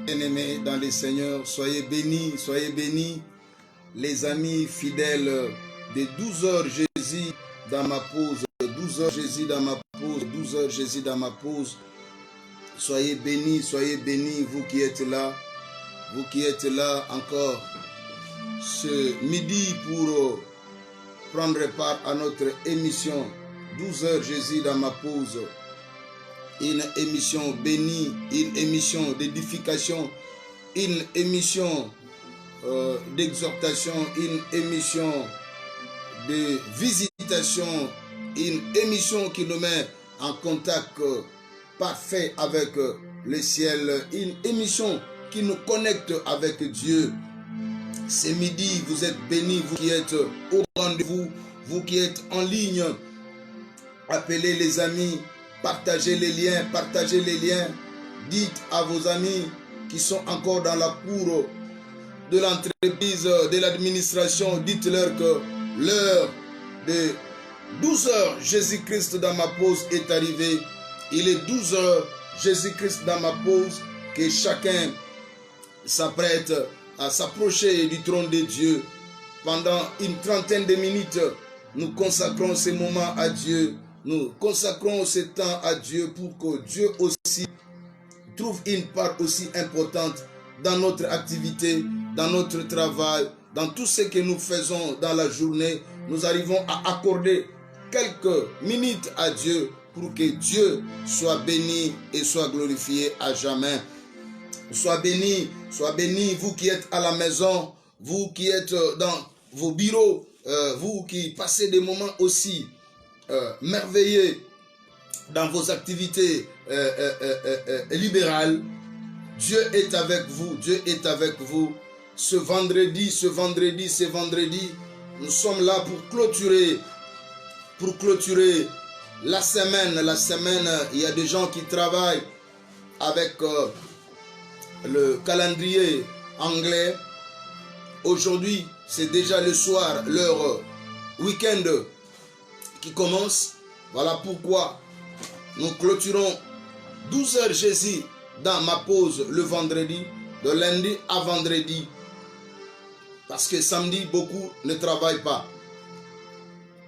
Bien-aimés dans les Seigneurs, soyez bénis, les amis fidèles de 12 heures Jésus dans ma pause, 12 heures Jésus dans ma pause, 12 heures Jésus dans ma pause. Soyez bénis, vous qui êtes là encore ce midi pour prendre part à notre émission 12 heures Jésus dans ma pause. Une émission bénie, une émission d'édification, une émission d'exhortation, une émission de visitation, une émission qui nous met en contact parfait avec le ciel, une émission qui nous connecte avec Dieu. Ce midi, vous êtes bénis, vous qui êtes au rendez-vous, vous qui êtes en ligne, appelez les amis, partagez les liens, dites à vos amis qui sont encore dans la cour de l'entreprise, de l'administration, dites-leur que l'heure de 12 heures Jésus-Christ dans ma pause est arrivée. Il est 12 heures Jésus-Christ dans ma pause, que chacun s'apprête à s'approcher du trône de Dieu. Pendant une trentaine de minutes, nous consacrons ces moments à Dieu. Nous consacrons ce temps à Dieu pour que Dieu aussi trouve une part aussi importante dans notre activité, dans notre travail, dans tout ce que nous faisons dans la journée. Nous arrivons à accorder quelques minutes à Dieu pour que Dieu soit béni et soit glorifié à jamais. Sois béni, vous qui êtes à la maison, vous qui êtes dans vos bureaux, vous qui passez des moments aussi merveilleux dans vos activités libérales. Dieu est avec vous, Ce vendredi, nous sommes là pour clôturer la semaine. Il y a des gens qui travaillent avec le calendrier anglais. Aujourd'hui, c'est déjà le soir, leur week-end qui commence. Voilà pourquoi nous clôturons 12 heures Jésus dans ma pause le vendredi, de lundi à vendredi. Parce que samedi, beaucoup ne travaillent pas.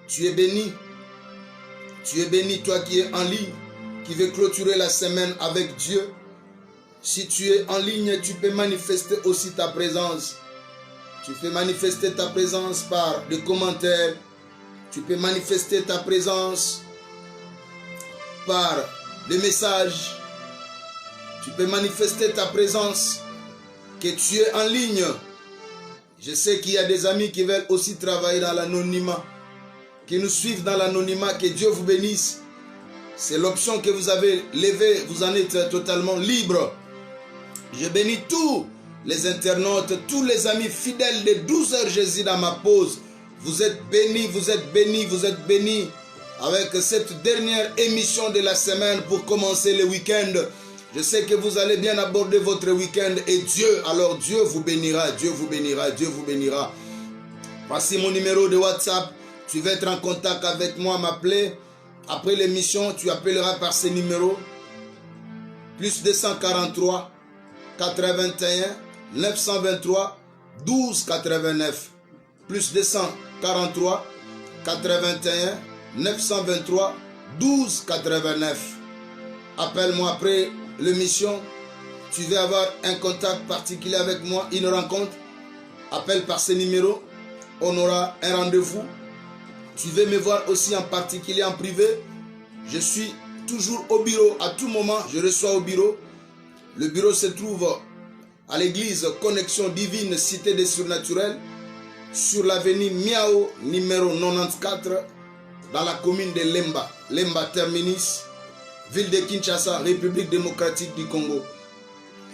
Tu es béni, toi qui es en ligne, qui veut clôturer la semaine avec Dieu. Si tu es en ligne, tu peux manifester aussi ta présence. Tu peux manifester ta présence par des commentaires. Tu peux manifester ta présence par des messages. Tu peux manifester ta présence que tu es en ligne. Je sais qu'il y a des amis qui veulent aussi travailler dans l'anonymat, qui nous suivent dans l'anonymat. Que Dieu vous bénisse. C'est l'option que vous avez levée. Vous en êtes totalement libre. Je bénis tous les internautes, tous les amis fidèles de 12 heures Jésus dans ma pause. Vous êtes bénis, avec cette dernière émission de la semaine pour commencer le week-end. Je sais que vous allez bien aborder votre week-end et Dieu vous bénira, Voici mon numéro de WhatsApp. Tu veux être en contact avec moi, m'appeler. Après l'émission, tu appelleras par ce numéro. Plus 243 81 923 12 89. Plus 243 81 923 12 89. Appelle-moi après l'émission. Tu veux avoir un contact particulier avec moi, une rencontre. Appelle par ce numéro. On aura un rendez-vous. Tu veux me voir aussi en particulier en privé. Je suis toujours au bureau. À tout moment, je reçois au bureau. Le bureau se trouve à l'église Connexion Divine Cité des Surnaturels, sur l'avenue Miao numéro 94, dans la commune de Lemba Terminus, ville de Kinshasa, République démocratique du Congo.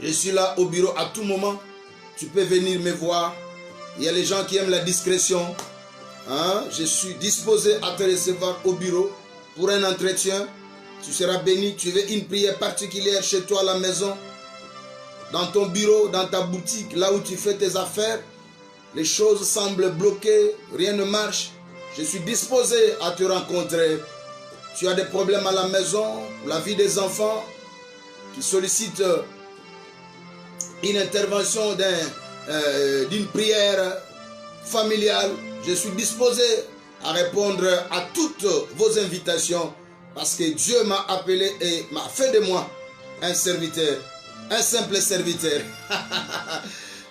Je suis là au bureau à tout moment. Tu peux venir me voir. Il y a les gens qui aiment la discrétion. Je suis disposé à te recevoir au bureau pour un entretien. Tu seras béni. Tu veux une prière particulière chez toi à la maison, dans ton bureau, dans ta boutique, là où tu fais tes affaires. Les choses semblent bloquées, rien ne marche. Je suis disposé à te rencontrer. Tu as des problèmes à la maison, la vie des enfants qui sollicitent une intervention d'une prière familiale, je suis disposé à répondre à toutes vos invitations parce que Dieu m'a appelé et m'a fait de moi un serviteur, un simple serviteur,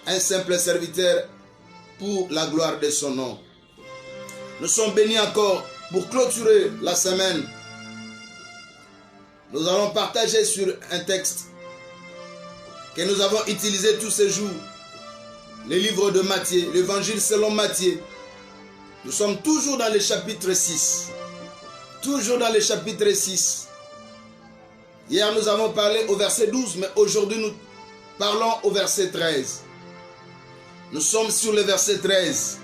un simple serviteur pour la gloire de son nom. Nous sommes bénis encore pour clôturer la semaine. Nous allons partager sur un texte que nous avons utilisé tous ces jours, le livre de Matthieu, l'évangile selon Matthieu. Nous sommes toujours dans le chapitre 6. Toujours dans le chapitre 6. Hier, nous avons parlé au verset 12, mais aujourd'hui, nous parlons au verset 13. Nous sommes sur le verset 13.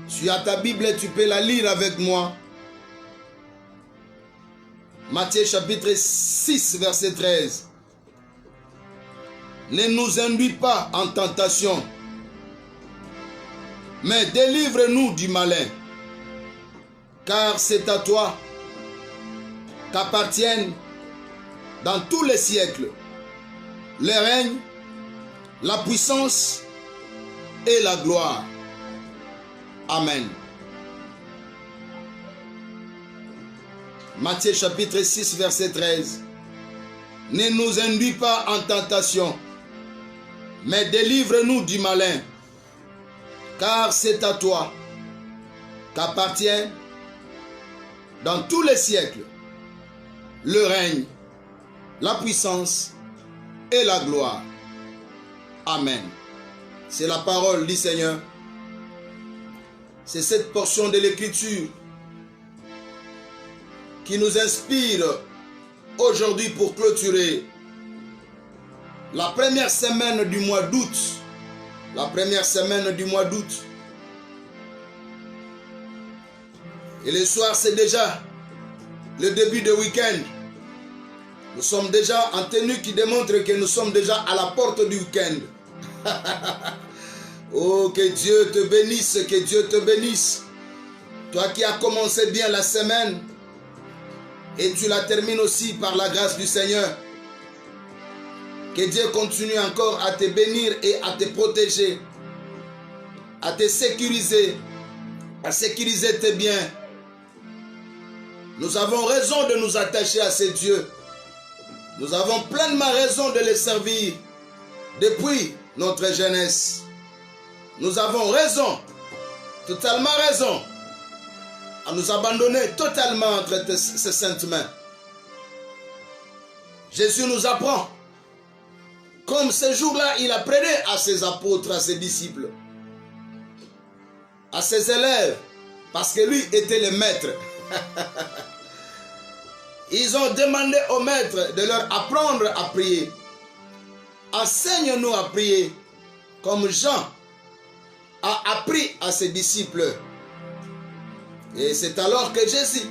Si tu as ta Bible, tu peux la lire avec moi. Matthieu chapitre 6, verset 13. Ne nous induis pas en tentation, mais délivre-nous du malin. Car c'est à toi qu'appartiennent dans tous les siècles le règne, la puissance et la gloire. Amen. Matthieu chapitre 6, verset 13. Ne nous induis pas en tentation, mais délivre-nous du malin. Car c'est à toi qu'appartient dans tous les siècles le règne, la puissance et la gloire. Amen. C'est la parole du Seigneur. C'est cette portion de l'Écriture qui nous inspire aujourd'hui pour clôturer la première semaine du mois d'août. La première semaine du mois d'août. Et le soir, c'est déjà le début de week-end. Nous sommes déjà en tenue qui démontre que nous sommes déjà à la porte du week-end. Oh, que Dieu te bénisse, que Dieu te bénisse. Toi qui as commencé bien la semaine et tu la termines aussi par la grâce du Seigneur. Que Dieu continue encore à te bénir et à te protéger, à te sécuriser, à sécuriser tes biens. Nous avons raison de nous attacher à ces dieux. Nous avons pleinement raison de les servir depuis notre jeunesse. Nous avons raison, totalement raison, à nous abandonner totalement entre ses saintes mains. Jésus nous apprend, comme ce jour-là, il apprenait à ses apôtres, à ses disciples, à ses élèves, parce que lui était le maître. Ils ont demandé au maître de leur apprendre à prier. Enseigne-nous à prier, comme Jean a appris à ses disciples. Et c'est alors que Jésus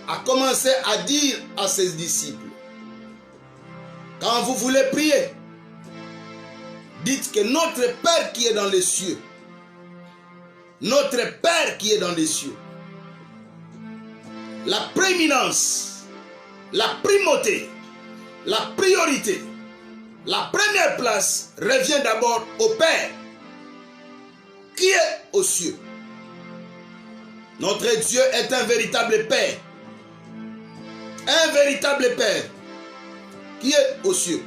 a commencé à dire à ses disciples, quand vous voulez prier, dites que notre Père qui est dans les cieux, notre Père qui est dans les cieux, la prééminence, la primauté, la priorité, la première place revient d'abord au Père qui est aux cieux. Notre Dieu est un véritable Père. Un véritable Père qui est aux cieux.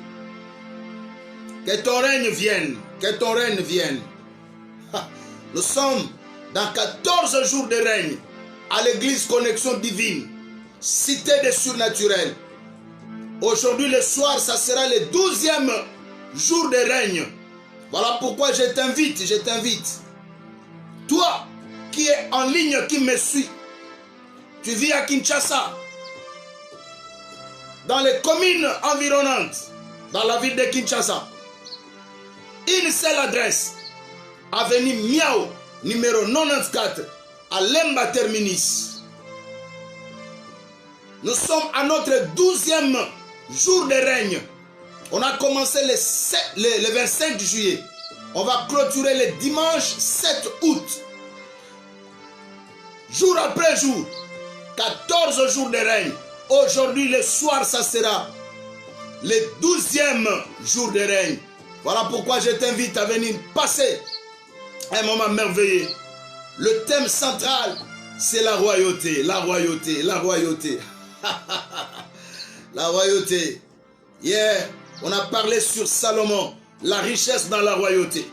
Que ton règne vienne. Que ton règne vienne. Nous sommes dans 14 jours de règne à l'église Connexion Divine, cité des surnaturels. Aujourd'hui, le soir, ça sera le 12e jour de règne. Voilà pourquoi je t'invite. Toi qui es en ligne, qui me suis, tu vis à Kinshasa, dans les communes environnantes, dans la ville de Kinshasa. Une seule adresse, avenue Miao, numéro 94, à Lemba Terminus. Nous sommes à notre 12e jour de règne. On a commencé le 25 juillet. On va clôturer le dimanche 7 août. Jour après jour, 14 jours de règne. Aujourd'hui, le soir, ça sera le 12e jour de règne. Voilà pourquoi je t'invite à venir passer un moment merveilleux. Le thème central, c'est la royauté, la royauté, la royauté. La royauté. Hier, on a parlé sur Salomon, la richesse dans la royauté.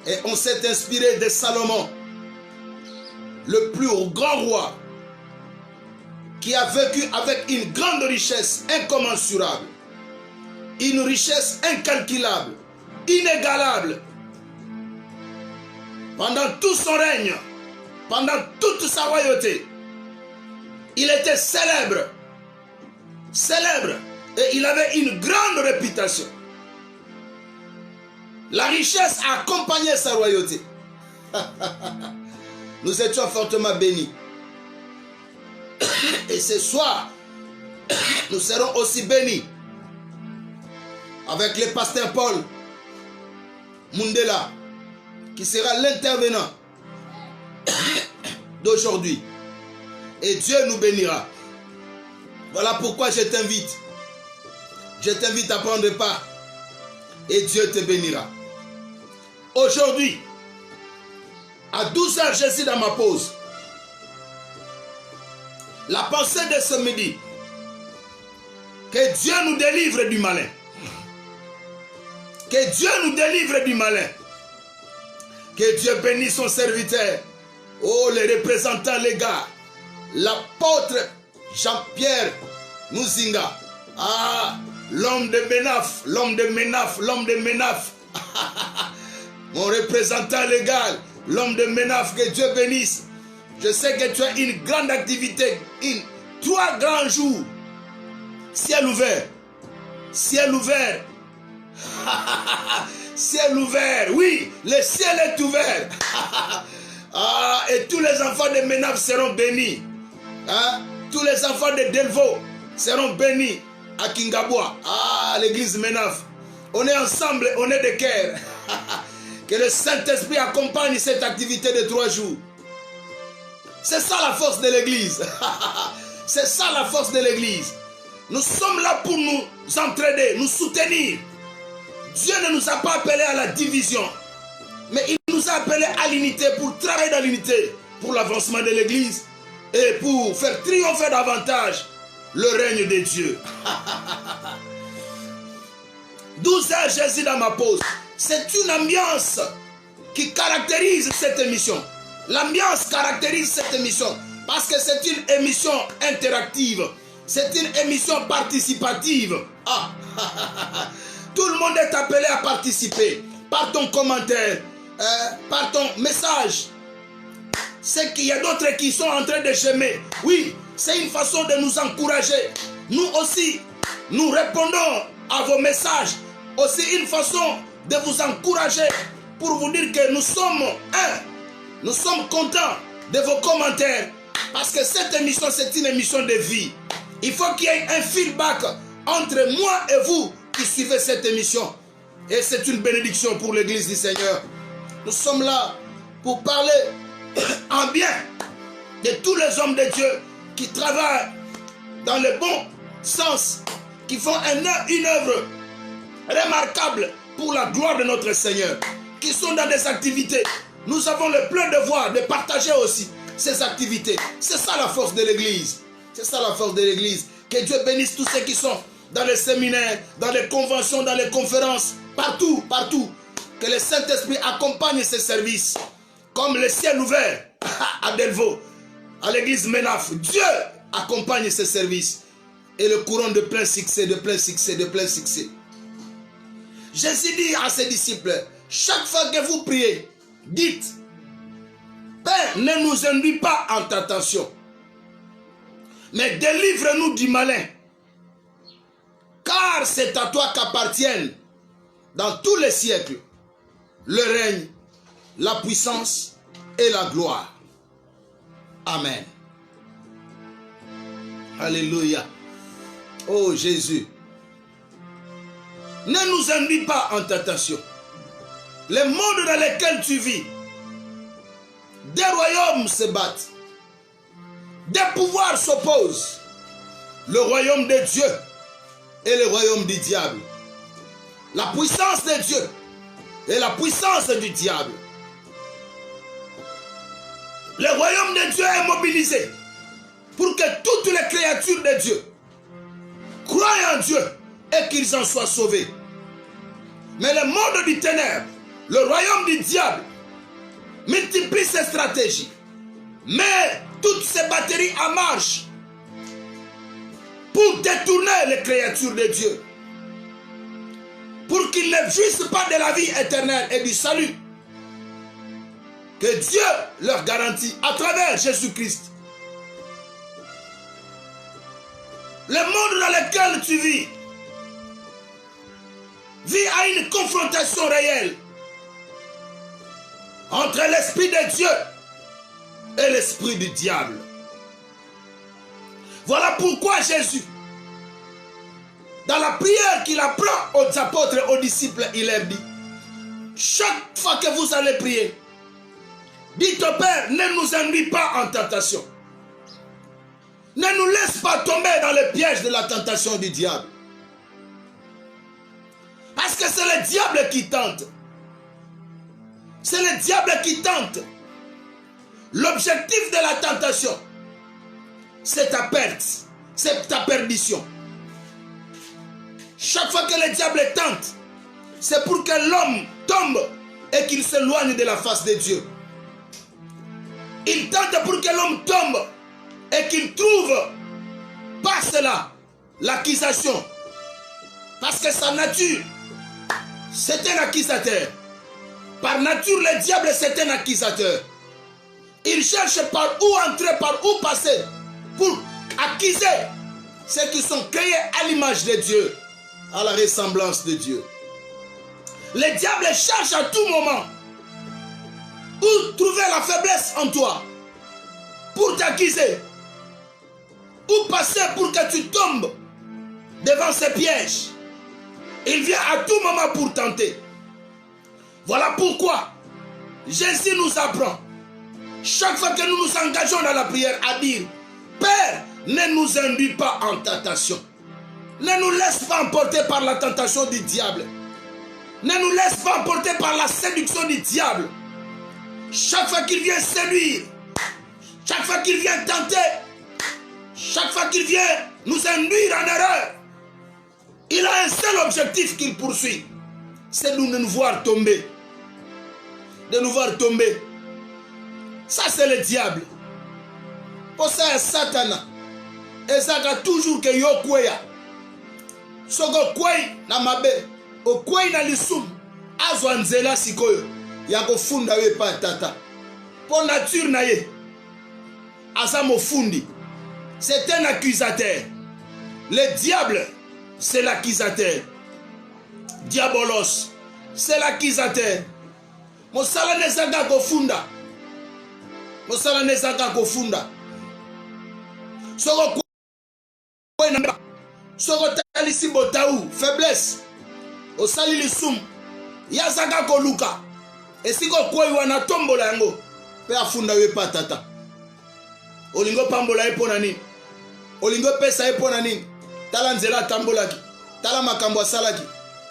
Et on s'est inspiré de Salomon, le plus grand roi, qui a vécu avec une grande richesse incommensurable, une richesse incalculable, inégalable. Pendant tout son règne, pendant toute sa royauté, il était célèbre, et il avait une grande réputation. La richesse a accompagné sa royauté. Nous étions fortement bénis. Et ce soir, nous serons aussi bénis avec le pasteur Paul Mundela, qui sera l'intervenant d'aujourd'hui. Et Dieu nous bénira. Voilà pourquoi je t'invite. Je t'invite à prendre part. Et Dieu te bénira. Aujourd'hui, à 12h, je suis dans ma pause. La pensée de ce midi, que Dieu nous délivre du malin. Que Dieu nous délivre du malin. Que Dieu bénisse son serviteur. Oh, les représentants légaux. L'apôtre Jean-Pierre Muzinga. Ah, l'homme de Ménaf, l'homme de Ménaf, l'homme de Ménaf. Mon représentant légal, l'homme de Ménaf, que Dieu bénisse. Je sais que tu as une grande activité, 3 grands jours. Ciel ouvert. Ciel ouvert. Ciel ouvert. Oui, le ciel est ouvert. Ah, et tous les enfants de Ménaf seront bénis. Hein? Tous les enfants de Delvaux seront bénis à Kingaboua. Ah, l'église Ménaf. On est ensemble, on est de cœur. Que le Saint-Esprit accompagne cette activité de 3 jours. C'est ça la force de l'église. C'est ça la force de l'église. Nous sommes là pour nous entraider, nous soutenir. Dieu ne nous a pas appelés à la division, mais il nous a appelés à l'unité, pour travailler dans l'unité, pour l'avancement de l'église et pour faire triompher davantage le règne de Dieu. 12h, Jésus dans ma pause. C'est une ambiance qui caractérise cette émission. L'ambiance caractérise cette émission parce que c'est une émission interactive. C'est une émission participative. Ah. Tout le monde est appelé à participer par ton commentaire, par ton message. C'est qu'il y a d'autres qui sont en train de gémer. Oui, c'est une façon de nous encourager. Nous aussi, nous répondons à vos messages. Aussi une façon de vous encourager pour vous dire que nous sommes nous sommes contents de vos commentaires parce que cette émission, c'est une émission de vie. Il faut qu'il y ait un feedback entre moi et vous qui suivez cette émission. Et c'est une bénédiction pour l'église du Seigneur. Nous sommes là pour parler en bien de tous les hommes de Dieu qui travaillent dans le bon sens, qui font une œuvre remarquable pour la gloire de notre Seigneur, qui sont dans des activités. Nous avons le plein devoir de partager aussi ces activités. C'est ça la force de l'église. C'est ça la force de l'église. Que Dieu bénisse tous ceux qui sont dans les séminaires, dans les conventions, dans les conférences, partout, partout. Que le Saint-Esprit accompagne ces services. Comme le ciel ouvert à Delvaux, à l'église Ménaf. Dieu accompagne ces services. Et le courant de plein succès, de plein succès, de plein succès. Jésus dit à ses disciples, chaque fois que vous priez, dites, Père, ne nous induis pas en tentation, mais délivre-nous du malin. Car c'est à toi qu'appartiennent, dans tous les siècles, le règne, la puissance et la gloire. Amen. Alléluia. Oh Jésus. Ne nous induis pas en tentation. Le monde dans lequel tu vis, des royaumes se battent. Des pouvoirs s'opposent. Le royaume de Dieu et le royaume du diable. La puissance de Dieu et la puissance du diable. Le royaume de Dieu est mobilisé pour que toutes les créatures de Dieu croient en Dieu et qu'ils en soient sauvés. Mais le monde du ténèbre, le royaume du diable, multiplie ses stratégies, met toutes ses batteries en marche pour détourner les créatures de Dieu, pour qu'ils ne jouissent pas de la vie éternelle et du salut que Dieu leur garantit à travers Jésus-Christ. Le monde dans lequel tu vis à une confrontation réelle entre l'esprit de Dieu et l'esprit du diable. Voilà pourquoi Jésus, dans la prière qu'il apprend aux apôtres et aux disciples, il leur dit, chaque fois que vous allez prier, dites au Père, ne nous induis pas en tentation. Ne nous laisse pas tomber dans le piège de la tentation du diable. Parce que c'est le diable qui tente. C'est le diable qui tente. L'objectif de la tentation, c'est ta perte, c'est ta perdition. Chaque fois que le diable tente, c'est pour que l'homme tombe et qu'il s'éloigne de la face de Dieu. Il tente pour que l'homme tombe et qu'il trouve par cela l'accusation. Parce que sa nature, c'est un accusateur. Par nature, le diable, c'est un accusateur. Il cherche par où entrer, par où passer, pour accuser ceux qui sont créés à l'image de Dieu, à la ressemblance de Dieu. Le diable cherche à tout moment où trouver la faiblesse en toi, pour t'accuser, où passer pour que tu tombes devant ses pièges. Il vient à tout moment pour tenter. Voilà pourquoi Jésus nous apprend, chaque fois que nous nous engageons dans la prière, à dire, Père, ne nous induis pas en tentation. Ne nous laisse pas emporter par la tentation du diable. Ne nous laisse pas emporter par la séduction du diable. Chaque fois qu'il vient séduire, chaque fois qu'il vient tenter, chaque fois qu'il vient nous induire en erreur, il a un seul objectif qu'il poursuit, c'est de nous voir tomber. De nous voir tomber. Ça, c'est le diable. Pour ça, Satan, et ça a toujours que yo kweya. Soko kwei na mabe, o kwei na lisum, azwa nzela sikoyo, ya kofunda we pa tata. Pour nature na ye, azamo fundi. C'est un accusateur. Le diable, c'est l'accusateur. Diabolos, c'est l'accusateur. Mosala nezanga kofunda. Mosala nezanga kofunda. Soko kwei na soko talisi botaou, faiblesse. Osali lisum. Yazanga koluka. Esiko kwei wana tombola yango. Pe afunda we patata. Olingo pambola epona nini? Olingo pesa epona nini? Tala nzela tambolaki. Tala makambo asalaki.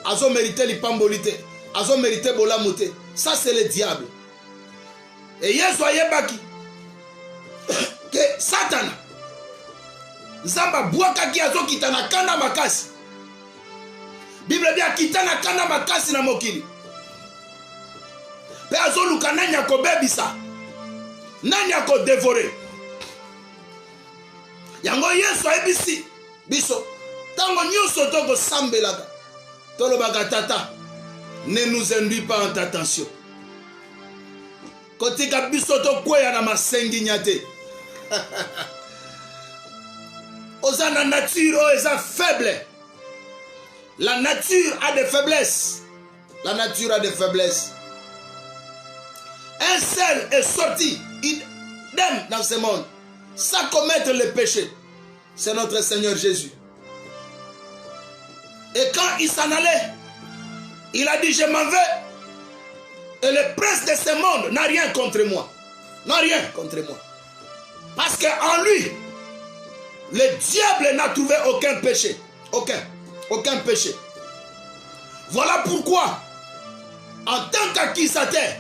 Azo mérité lipambolité. Azo mérité bolamote. Ça c'est le diable. Et Yesu ayebaki que Satan Zamba bwakaki azo kitana kanda makasi. Bible dit kitana kanda makasi na mokili. Pe azo luka nani akobebisa. Nani akodevore. Yango Yesu ayebisi biso tango nyonso toko sambelaka tolobaka tata ne nous induis pas en tentation. Kotika biso to kweya na masengi nyate. Ozana nature est faible. La nature a des faiblesses. La nature a des faiblesses. Un seul est sorti idem dans ce monde sans commettre le péché. C'est notre Seigneur Jésus. Et quand il s'en allait, il a dit, je m'en vais. Et le prince de ce monde n'a rien contre moi. N'a rien contre moi. Parce qu'en lui, le diable n'a trouvé aucun péché. Aucun. aucun péché. Voilà pourquoi, en tant qu'accusateur,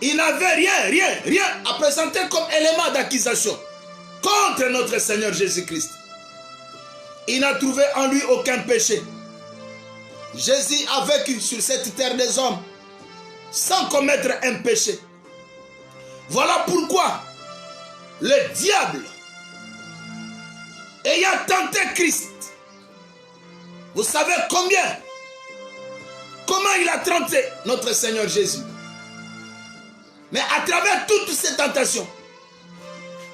il n'avait rien à présenter comme élément d'accusation contre notre Seigneur Jésus-Christ. Il n'a trouvé en lui aucun péché. Jésus a vécu sur cette terre des hommes sans commettre un péché. Voilà pourquoi le diable, ayant tenté Christ, vous savez comment il a tenté notre Seigneur Jésus. Mais à travers toutes ces tentations,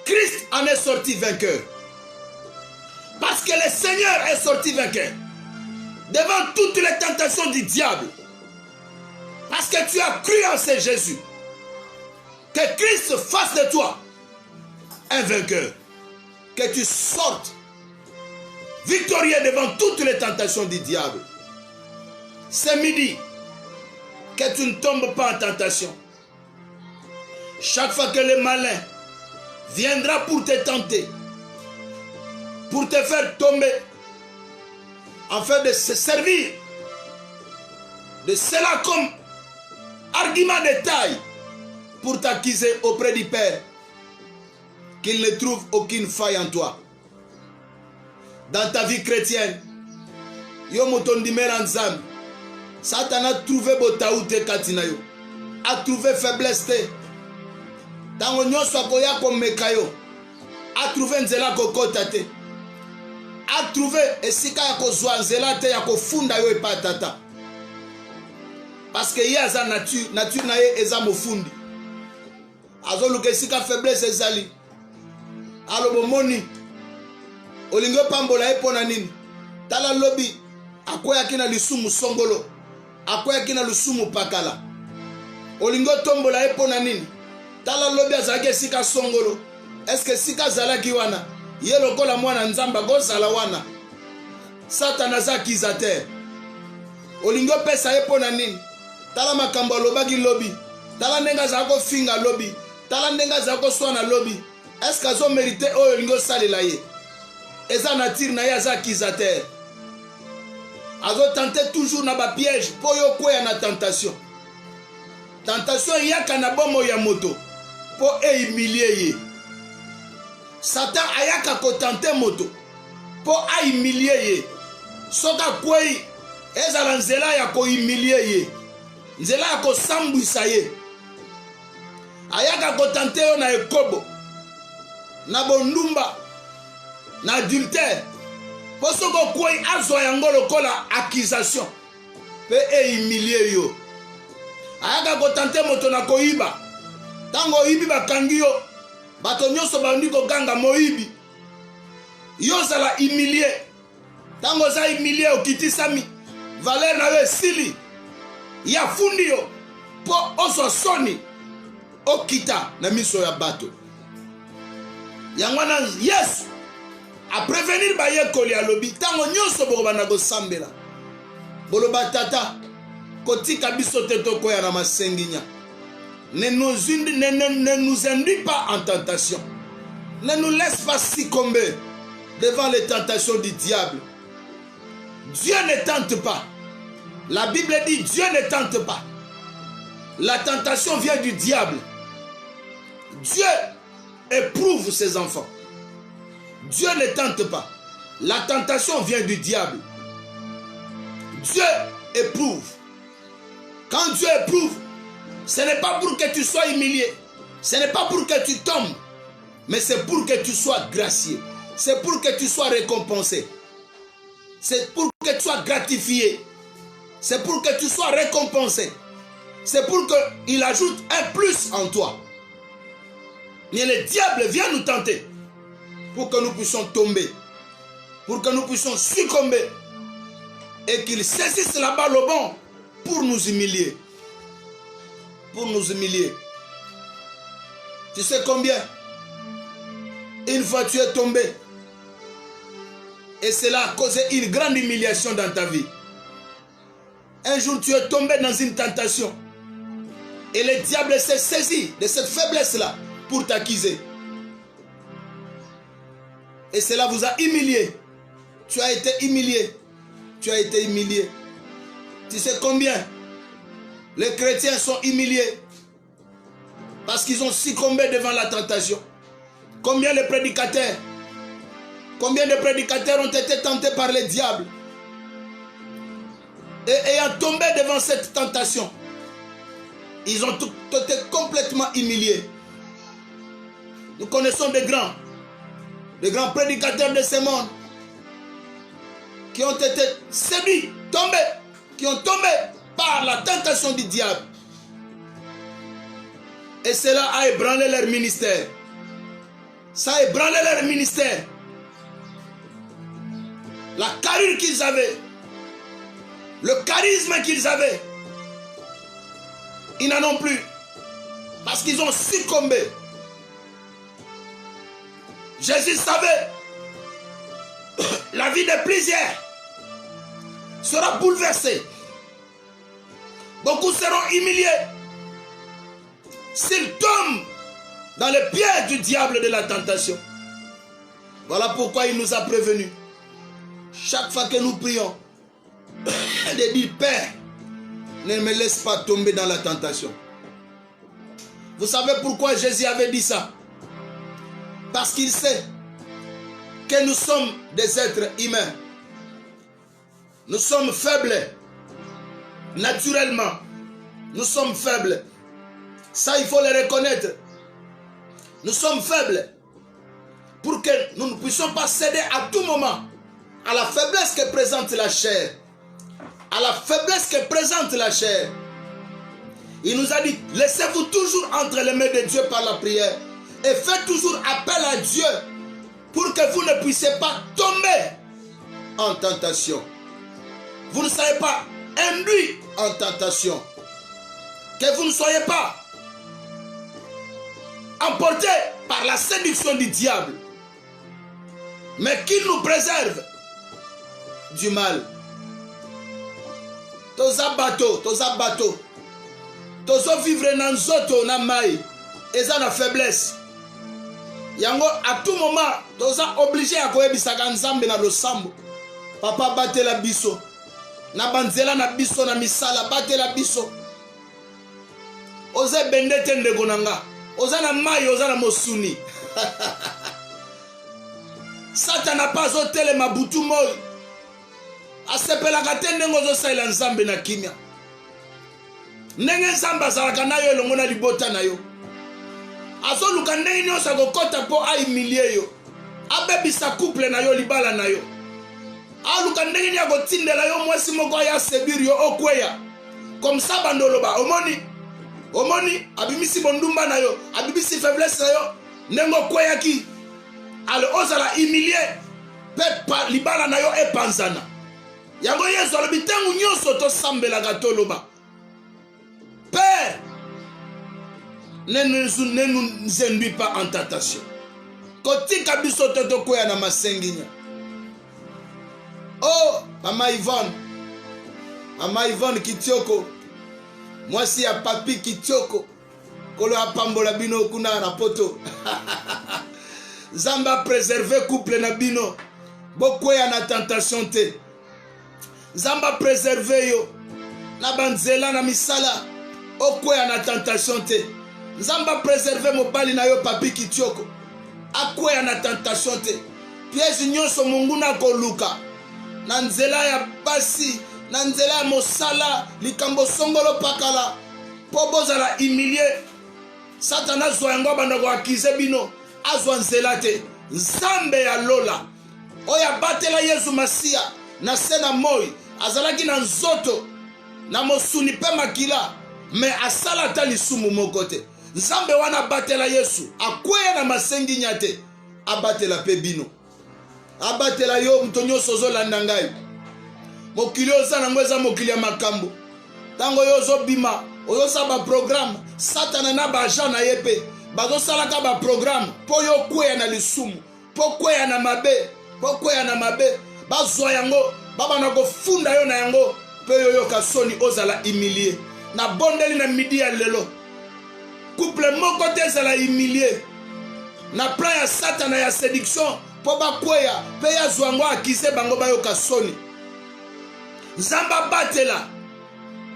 Christ en est sorti vainqueur. Parce que le Seigneur est sorti vainqueur devant toutes les tentations du diable. Parce que tu as cru en ce Jésus. Que Christ fasse de toi un vainqueur. Que tu sortes victorieux devant toutes les tentations du diable. Ce midi, que tu ne tombes pas en tentation. Chaque fois que le malin viendra pour te tenter, pour te faire tomber, afin de se servir de cela comme argument de taille pour t'accuser auprès du Père, qu'il ne trouve aucune faille en toi. Dans ta vie chrétienne, yo motondimela nzambe, Satan a trouvé botaoute katina yo, a trouvé faiblesse te. Tango nyonso akoya komeka yo, a trouvé nzela kokota te, a trouvé esika ya kozwa nzela te ya kofunda yo epa tata. Parce que ye aza nature na ye eza mofundi. Azoluka esika faiblesse ezali. Alobo moni olingo pambola ye pona nini? Tala lobi akweyaki na lisumu songolo, akweyaki na lisumu pakala. Olingo tombola ye pona nini? Tala lobi azalaki esika songolo. Est-ce que sika azalaki wana? Ye lokola mwana nzamba gozala wana. Satan aza accusateur. Olingo pesa ye pona nini? Tala makambo alobaki lobi. Tala ndenge azalaki kofinga lobi. Tala ndenge azalaki koswana lobi. Est-ce que azo mérité oyo olingo salela ye? Eza nature na ye aza accusateur. Azo tenter toujours na ba piège po yo kweya na tentation. Tentation yaka na bomo ya moto po humilier ye. Satan ayaka ko tenter moto po humilier ye. Soka kwei ezala nzela ya ko humilier ye. Nzela ya ko sambwisa ye. Ayaka ko tenter yo na ekobo, na bondumba, na adultère. Po soko kwei azwa yango lokola accusation pe humilier yo. Ayaka ko tenter moto na koyiba. Tango oyibi bakangi yo, bato nyonso bandi koganga moyibi. Yo zala humilier. Tango za humilier okitisami, valeur na yo esili. Ya fundi yo po oso soni okita na miso ya bato. Yangwana Yesu a prévenir ba yekoli alobi tango nyonso bokobana kosambela. Boloba tata kotika biso te tokoya na masenginya. Ne nous induis pas en tentation. Ne nous laisse pas succomber devant les tentations du diable. Dieu ne tente pas. La Bible dit Dieu ne tente pas. La tentation vient du diable. Dieu éprouve ses enfants. Dieu ne tente pas. La tentation vient du diable. Dieu éprouve. Quand Dieu éprouve, ce n'est pas pour que tu sois humilié. Ce n'est pas pour que tu tombes. Mais c'est pour que tu sois gracié. C'est pour que tu sois récompensé. C'est pour que tu sois gratifié. C'est pour que tu sois récompensé. C'est pour qu'il ajoute un plus en toi. Mais le diable vient nous tenter pour que nous puissions tomber, pour que nous puissions succomber et qu'il saisisse la balle au bon pour nous humilier. Pour nous humilier. Tu sais combien? Une fois tu es tombé et cela a causé une grande humiliation dans ta vie. Un jour tu es tombé dans une tentation et le diable s'est saisi de cette faiblesse-là pour t'accuser. Et cela vous a humilié. Tu as été humilié. tu as été humilié. Tu sais combien les chrétiens sont humiliés parce qu'ils ont succombé devant la tentation. Combien de prédicateurs ont été tentés par le diable et ayant tombé devant cette tentation, ils ont été complètement humiliés. Nous connaissons des grands prédicateurs de ce monde qui ont été séduits, qui ont tombé par la tentation du diable. Et cela a ébranlé leur ministère. Ça a ébranlé leur ministère. La carrure qu'ils avaient, le charisme qu'ils avaient, ils n'en ont plus. Parce qu'ils ont succombé. Jésus savait, la vie de plusieurs sera bouleversée. Beaucoup seront humiliés s'ils tombent dans le piège du diable de la tentation. Voilà pourquoi il nous a prévenus. Chaque fois que nous prions, de dire, Père, ne me laisse pas tomber dans la tentation. Vous savez pourquoi Jésus avait dit ça? Parce qu'il sait que nous sommes des êtres humains. Nous sommes faibles. Naturellement, nous sommes faibles. Ça, il faut le reconnaître. Nous sommes faibles. Pour que nous ne puissions pas céder à tout moment à la faiblesse que présente la chair. À la faiblesse que présente la chair. Il nous a dit, laissez-vous toujours entre les mains de Dieu par la prière. Et faites toujours appel à Dieu pour que vous ne puissiez pas tomber en tentation. Vous ne soyez pas induits en tentation. Que vous ne soyez pas emportés par la séduction du diable. Mais qu'il nous préserve du mal. Toza bateau. Tozo vivre dans zoto na mai. Et ça la faiblesse. Yango à tout moment, toza obligé à koyebisaka nzambe na losambo. Papa bate la biso. Na banzela na biso na misala bate la biso. Oze bendete ndeko nanga. Oza na mai, oza na mosuni. Satana pas hôtel mabutu moy. Asepelaka te ndenge ozosalela nzambe na kimia. Ndenge nzambe azalaka na yo elongo na libota na yo. Azoluka ndenge nyonso akokota mpo ahumilie yo. Abebisa couple na yo libala na yo. Aluka ndenge nini akotindela yo mwasi moko aya sebiri yo okweya. Comme ça bandoloba omoni abimisi bondumba na yo, abimisi faiblesse na yo, ndenge okweyaki. Ale ozala humilié pe pa libala na yo epanzana. Yango Yesu alobi tangu nyonso tosambelaka toloba. Père, ne nous induis pas en tentation. Kotika biso totokoya na masenginya. Oh, Mama Yvonne Kitioko. Moi si ya papi Kitioko. Kolo apambola bino kuna na poto. Zamba préserver couple na bino. Bokoya na tentation te. Zamba préserver yo. Na banzela na misala. Okoya na tentation te. Zamba préserver mobali na yo papi Kitioko. Akoya na tentation te. Piège nyonso munguna koluka. Na nzela ya basi, na nzela ya mosala, likambo songolo pakala. Po bozala humilié. Satana zwa yango banda ko akize bino. Azwa nzela te. Nzambe ya lola. Oya batela Yesu Masia. Na sena moi. Azalaki na nzoto. Na mosuni pe makila. Me asala ta lisumu mokote. Nzambe wana batela Yesu. Akweye na masengi nyate. Abatela pe bino. Abatela yo mtonyo sozo landangai. Mokili oza nango eza mokili ya makambo. Tango yo zo bima. Oyo saba programme. Satana na ba agent na yepe. Bazo salaka ba programme. Po yo kweya na lisumu. Po kweya na mabe. Po kweya na mabe. Bazwa yango. Baba na ko funda yo na yango. Pe yo yo kasoni ozala humilié. Na bondeli na midi ya lelo. Couple moko te zala humilié. Na plan ya Satana ya séduction. Po ba kweya. Pe ya zwango akise bango ba yo kasoni. Nzamba batela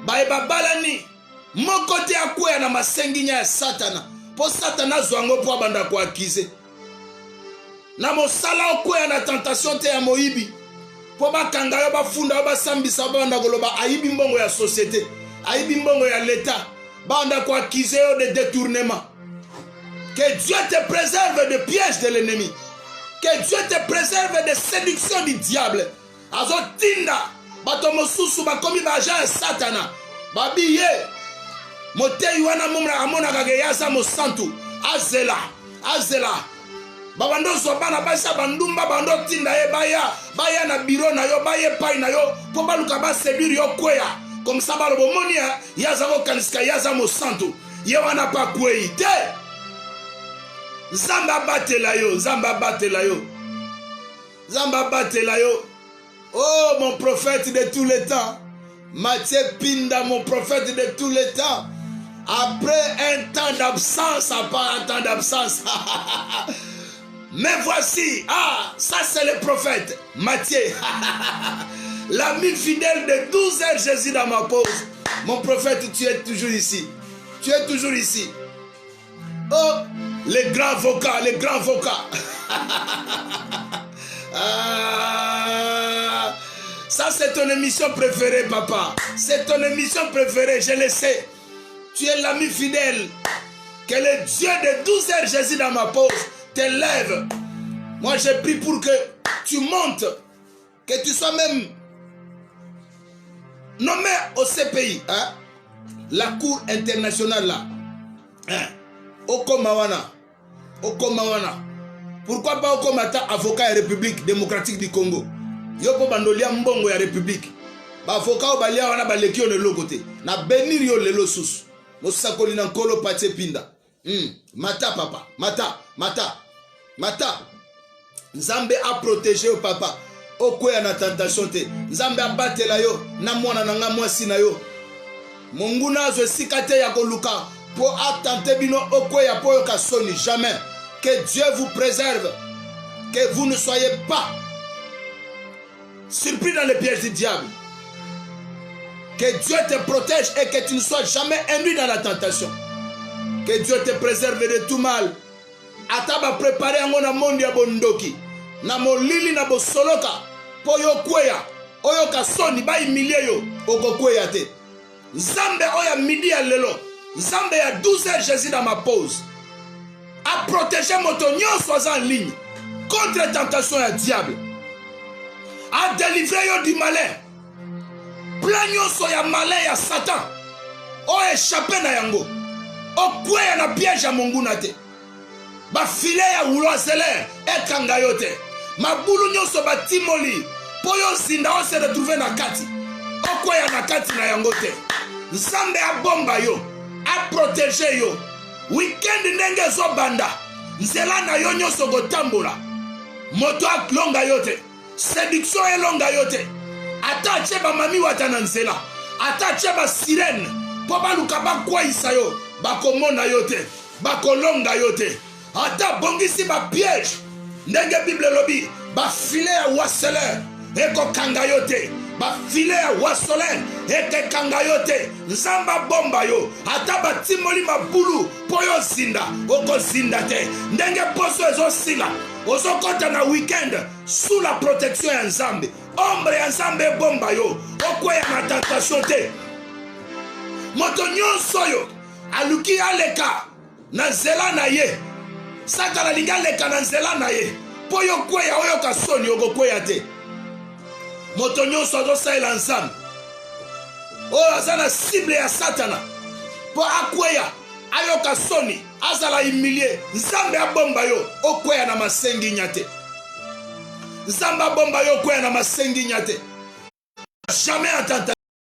baeba balani moko te akwea na masenginya ya Satana po Satana zwango po abanda ko akize na mosala okwea na tentation te ya moyibi po bakanga yo bafunda yo basambisa banda koloba ayibi mbongo ya société ayibi mbongo ya l'État banda ko akize yo de détournement. Que Dieu te préserve de pièges de l'ennemi. Que Dieu te préserve des séductions du diable. Azotinda bato mosusu bakomi baja ya Satana babiye motei wana mumra amona kage yaza mosantu azela babando so bana basa bandumba bando tinda ye baya na biro na yo baye pai na yo po baluka ba séduire yo kwea comme ça balobo monia yaza ko kaniska yaza mosantu ye wana pa kwei te. Zamba batela yo. Oh, mon prophète de tous les temps. Mathieu Pinda, mon prophète de tous les temps. Après un temps d'absence, mais voici, ça c'est le prophète Mathieu. L'ami fidèle de 12 heures Jésus dans ma pause. Mon prophète, tu es toujours ici. Oh, les grands vocats. Ça c'est ton émission préférée, papa. C'est ton émission préférée, je le sais. Tu es l'ami fidèle. Que le Dieu de 12 heures Jésus dans ma pause t'élève. Moi j'ai pris pour que tu montes, que tu sois même nommé au CPI, hein? La cour internationale là. Hein? Okomawana. Pourquoi pas Okomata, avocat de la République démocratique du Congo? Yoko bandolia mbongo ya République. Ba avocat o balia wana baleki on le côté. Na benir yo lelo susu. Mosakoli na nkolo Mathieu Pinda. Mata papa, mata. Nzambe a protégé au papa. Okoya na tentation te. Nzambe a batela yo na mwana nanga mwasi na yo. Monguna zo sikate ya koluka po atante bino okoya po yoka soni jamais. Que Dieu vous préserve. Que vous ne soyez pas surpris dans les pièges du diable. Que Dieu te protège et que tu ne sois jamais induit dans la tentation. Que Dieu te préserve de tout mal. Ataba préparer un monde ya bondoki. Na molili na bosoloka. Po yo kweya. Oyo kasoni ba imilie yo. Oko kweya te. Nzambe oya midi ya lelo. Nzambe ya 12 heures Jésus dans ma pause. A protéger moto nyonso en ligne. Contre tentation ya diable. A délivrer yo du malin. Plein nyonso ya malin ya Satan. O échappé na yango. O kweya na piège ya monguna te. Ba filet ya uloisele ekanga yo te. Mabulu nyonso ba timoli. Po yo zinda o se retrouver na kati. O kweya na kati na yango te. Nzambe a bomba yo. A protéger yo. Weekend ndenge zo banda. Nzela na yo nyonso gotambola. Moto aklonga yo te. Séduction elonga yo te. Ata cheba mami watana nzela. Ata cheba sirène. Po baluka bakwaisa yo. Bakomona yo te. Bakolonga yo te. Ata bongisi ba piège. Ndenge Bible lobi. Ba filet ya wasele. Eko kanga yo te. Ba filet ya wasole. Eke kanga yo te. Nzamba bomba yo. Ata ba timoli mabulu. Po yo zinda. Oko zinda te. Ndenge poso ezo sila. Ozo kota na weekend. Sous la protection ya Nzambe. Ombre ya Nzambe bomba yo. Okwe ya na tentation te. Moto nyonso yo. Aluki aleka. Na nzela na ye. Satana linga leka na nzela na ye. Po yo kweya oyo kasoni oko kweya te. Moto nyonso azo saela Nzambe. Oyo azana cible ya Satana. Po akweya ayoka soni azala humilie. Nzambe abomba yo okweya na masengi nyate. Nzambe abomba yo okweya na masengi nyate. Jamais en tentation.